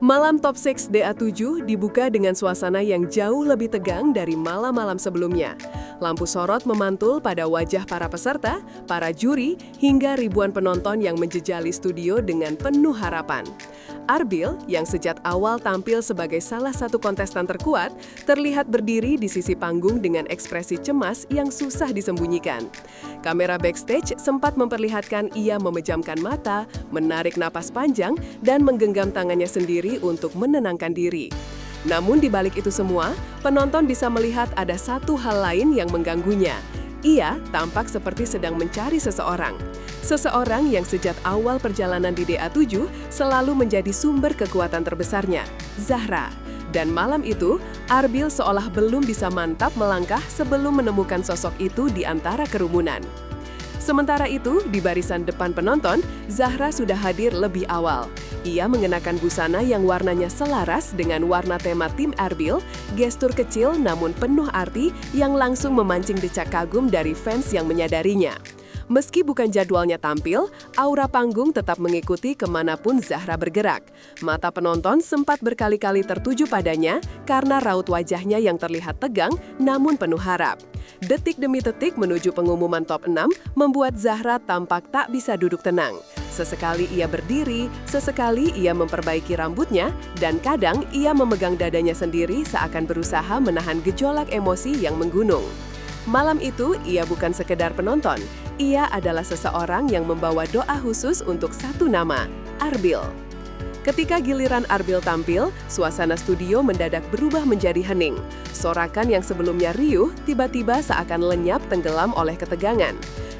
Malam Top 6 DA7 dibuka dengan suasana yang jauh lebih tegang dari malam-malam sebelumnya. Lampu sorot memantul pada wajah para peserta, para juri, hingga ribuan penonton yang menjejali studio dengan penuh harapan. Arbil, yang sejak awal tampil sebagai salah satu kontestan terkuat, terlihat berdiri di sisi panggung dengan ekspresi cemas yang susah disembunyikan. Kamera backstage sempat memperlihatkan ia memejamkan mata, menarik napas panjang, dan menggenggam tangannya sendiri untuk menenangkan diri. Namun di balik itu semua, penonton bisa melihat ada satu hal lain yang mengganggunya. Ia tampak seperti sedang mencari seseorang. Seseorang yang sejak awal perjalanan di DA7 selalu menjadi sumber kekuatan terbesarnya, Zahra. Dan malam itu, Arbil seolah belum bisa mantap melangkah sebelum menemukan sosok itu di antara kerumunan. Sementara itu, di barisan depan penonton, Zahra sudah hadir lebih awal. Ia mengenakan busana yang warnanya selaras dengan warna tema tim Arbil, gestur kecil namun penuh arti yang langsung memancing decak kagum dari fans yang menyadarinya. Meski bukan jadwalnya tampil, aura panggung tetap mengikuti kemanapun Zahra bergerak. Mata penonton sempat berkali-kali tertuju padanya karena raut wajahnya yang terlihat tegang namun penuh harap. Detik demi detik menuju pengumuman top 6 membuat Zahra tampak tak bisa duduk tenang. Sesekali ia berdiri, sesekali ia memperbaiki rambutnya, dan kadang ia memegang dadanya sendiri seakan berusaha menahan gejolak emosi yang menggunung. Malam itu, ia bukan sekedar penonton. Ia adalah seseorang yang membawa doa khusus untuk satu nama, Arbil. Ketika giliran Arbil tampil, suasana studio mendadak berubah menjadi hening. Sorakan yang sebelumnya riuh, tiba-tiba seakan lenyap tenggelam oleh ketegangan.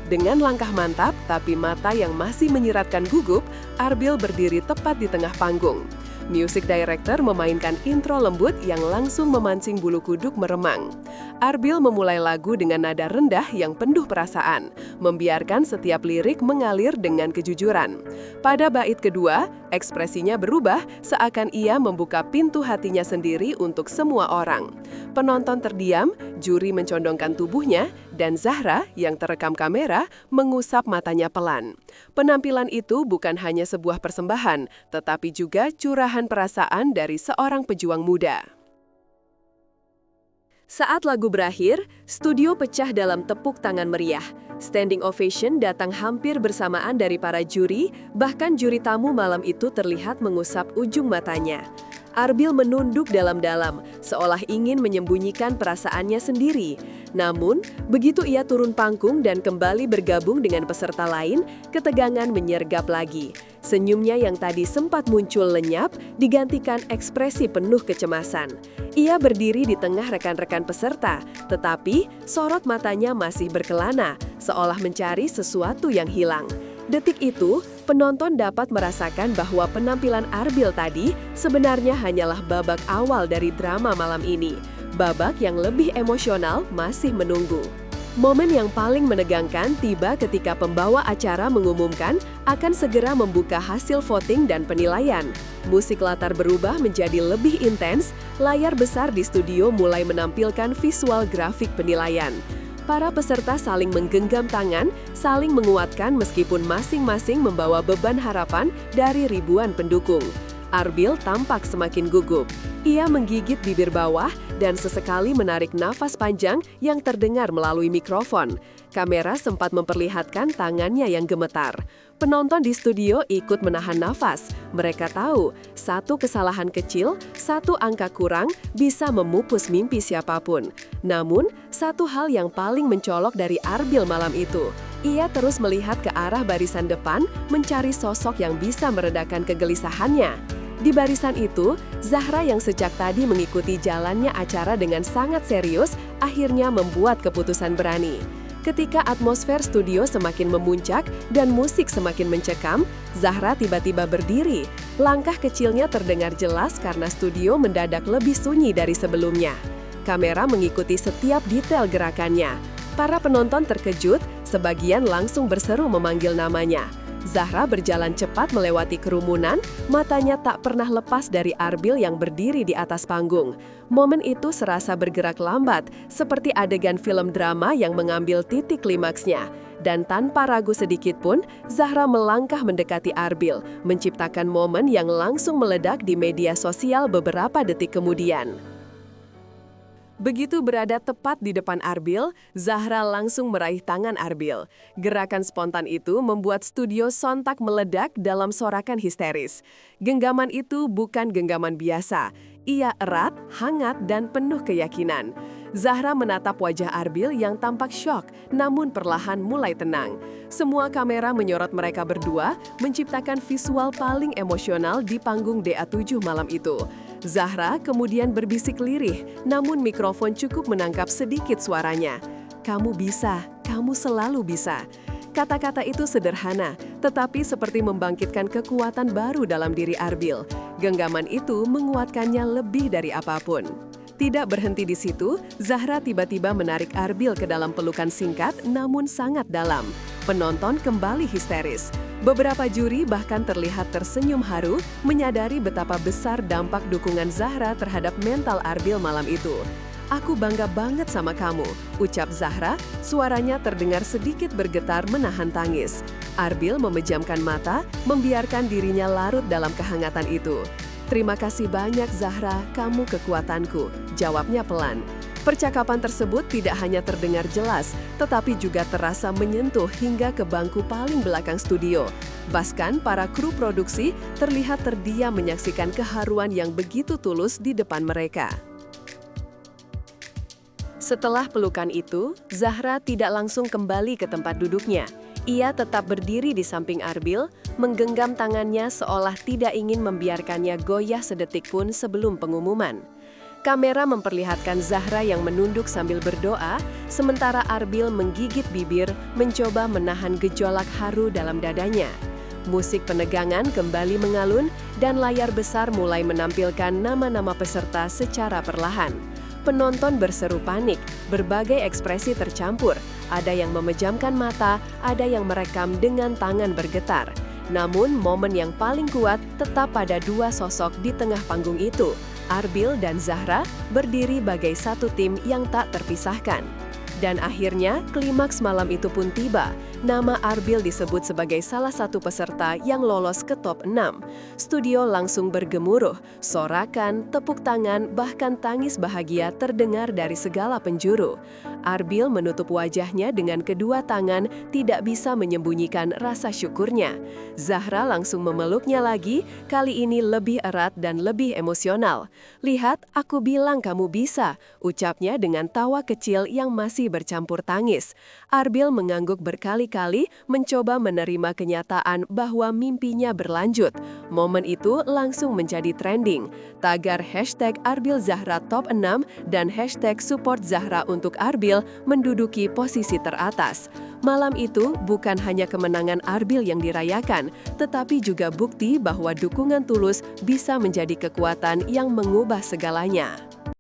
Dengan langkah mantap, tapi mata yang masih menyiratkan gugup, Arbil berdiri tepat di tengah panggung. Music director memainkan intro lembut yang langsung memancing bulu kuduk meremang. Arbil memulai lagu dengan nada rendah yang penuh perasaan, membiarkan setiap lirik mengalir dengan kejujuran. Pada bait kedua, ekspresinya berubah seakan ia membuka pintu hatinya sendiri untuk semua orang. Penonton terdiam, juri mencondongkan tubuhnya, dan Zahra yang terekam kamera mengusap matanya pelan. Penampilan itu bukan hanya sebuah persembahan, tetapi juga curahan perasaan dari seorang pejuang muda. Saat lagu berakhir, studio pecah dalam tepuk tangan meriah. Standing ovation datang hampir bersamaan dari para juri, bahkan juri tamu malam itu terlihat mengusap ujung matanya. Arbil menunduk dalam-dalam, seolah ingin menyembunyikan perasaannya sendiri. Namun, begitu ia turun panggung dan kembali bergabung dengan peserta lain, ketegangan menyergap lagi. Senyumnya yang tadi sempat muncul lenyap, digantikan ekspresi penuh kecemasan. Ia berdiri di tengah rekan-rekan peserta, tetapi sorot matanya masih berkelana, seolah mencari sesuatu yang hilang. Detik itu, penonton dapat merasakan bahwa penampilan Arbil tadi sebenarnya hanyalah babak awal dari drama malam ini. Babak yang lebih emosional masih menunggu. Momen yang paling menegangkan tiba ketika pembawa acara mengumumkan akan segera membuka hasil voting dan penilaian. Musik latar berubah menjadi lebih intens, layar besar di studio mulai menampilkan visual grafik penilaian. Para peserta saling menggenggam tangan, saling menguatkan meskipun masing-masing membawa beban harapan dari ribuan pendukung. Arbil tampak semakin gugup. Ia menggigit bibir bawah dan sesekali menarik nafas panjang yang terdengar melalui mikrofon. Kamera sempat memperlihatkan tangannya yang gemetar. Penonton di studio ikut menahan nafas. Mereka tahu, satu kesalahan kecil, satu angka kurang bisa memupus mimpi siapapun. Namun, satu hal yang paling mencolok dari Arbil malam itu, ia terus melihat ke arah barisan depan, mencari sosok yang bisa meredakan kegelisahannya. Di barisan itu, Zahra yang sejak tadi mengikuti jalannya acara dengan sangat serius, akhirnya membuat keputusan berani. Ketika atmosfer studio semakin memuncak dan musik semakin mencekam, Zahra tiba-tiba berdiri. Langkah kecilnya terdengar jelas karena studio mendadak lebih sunyi dari sebelumnya. Kamera mengikuti setiap detail gerakannya. Para penonton terkejut, sebagian langsung berseru memanggil namanya. Zahra berjalan cepat melewati kerumunan, matanya tak pernah lepas dari Arbil yang berdiri di atas panggung. Momen itu serasa bergerak lambat, seperti adegan film drama yang mengambil titik klimaksnya. Dan tanpa ragu sedikit pun, Zahra melangkah mendekati Arbil, menciptakan momen yang langsung meledak di media sosial beberapa detik kemudian. Begitu berada tepat di depan Arbil, Zahra langsung meraih tangan Arbil. Gerakan spontan itu membuat studio sontak meledak dalam sorakan histeris. Genggaman itu bukan genggaman biasa. Ia erat, hangat, dan penuh keyakinan. Zahra menatap wajah Arbil yang tampak syok, namun perlahan mulai tenang. Semua kamera menyorot mereka berdua, menciptakan visual paling emosional di panggung DA7 malam itu. Zahra kemudian berbisik lirih, namun mikrofon cukup menangkap sedikit suaranya. "Kamu bisa, kamu selalu bisa." Kata-kata itu sederhana, tetapi seperti membangkitkan kekuatan baru dalam diri Arbil. Genggaman itu menguatkannya lebih dari apapun. Tidak berhenti di situ, Zahra tiba-tiba menarik Arbil ke dalam pelukan singkat namun sangat dalam. Penonton kembali histeris. Beberapa juri bahkan terlihat tersenyum haru, menyadari betapa besar dampak dukungan Zahra terhadap mental Arbil malam itu. "Aku bangga banget sama kamu," ucap Zahra, suaranya terdengar sedikit bergetar menahan tangis. Arbil memejamkan mata, membiarkan dirinya larut dalam kehangatan itu. "Terima kasih banyak Zahra, kamu kekuatanku," jawabnya pelan. Percakapan tersebut tidak hanya terdengar jelas, tetapi juga terasa menyentuh hingga ke bangku paling belakang studio. Bahkan para kru produksi terlihat terdiam menyaksikan keharuan yang begitu tulus di depan mereka. Setelah pelukan itu, Zahra tidak langsung kembali ke tempat duduknya. Ia tetap berdiri di samping Arbil, menggenggam tangannya seolah tidak ingin membiarkannya goyah sedetik pun sebelum pengumuman. Kamera memperlihatkan Zahra yang menunduk sambil berdoa, sementara Arbil menggigit bibir, mencoba menahan gejolak haru dalam dadanya. Musik penegangan kembali mengalun, dan layar besar mulai menampilkan nama-nama peserta secara perlahan. Penonton berseru panik, berbagai ekspresi tercampur. Ada yang memejamkan mata, ada yang merekam dengan tangan bergetar. Namun, momen yang paling kuat tetap pada dua sosok di tengah panggung itu. Arbil dan Zahra berdiri bagai satu tim yang tak terpisahkan. Dan akhirnya, klimaks malam itu pun tiba. Nama Arbil disebut sebagai salah satu peserta yang lolos ke top 6. Studio langsung bergemuruh, sorakan, tepuk tangan, bahkan tangis bahagia terdengar dari segala penjuru. Arbil menutup wajahnya dengan kedua tangan, tidak bisa menyembunyikan rasa syukurnya. Zahra langsung memeluknya lagi, kali ini lebih erat dan lebih emosional. "Lihat, aku bilang kamu bisa," ucapnya dengan tawa kecil yang masih bercampur tangis. Arbil mengangguk berkali-kali, mencoba menerima kenyataan bahwa mimpinya berlanjut. Momen itu langsung menjadi trending. Tagar hashtag Arbil Zahra Top 6 dan hashtag Support Zahra untuk Arbil menduduki posisi teratas. Malam itu bukan hanya kemenangan Arbil yang dirayakan, tetapi juga bukti bahwa dukungan tulus bisa menjadi kekuatan yang mengubah segalanya.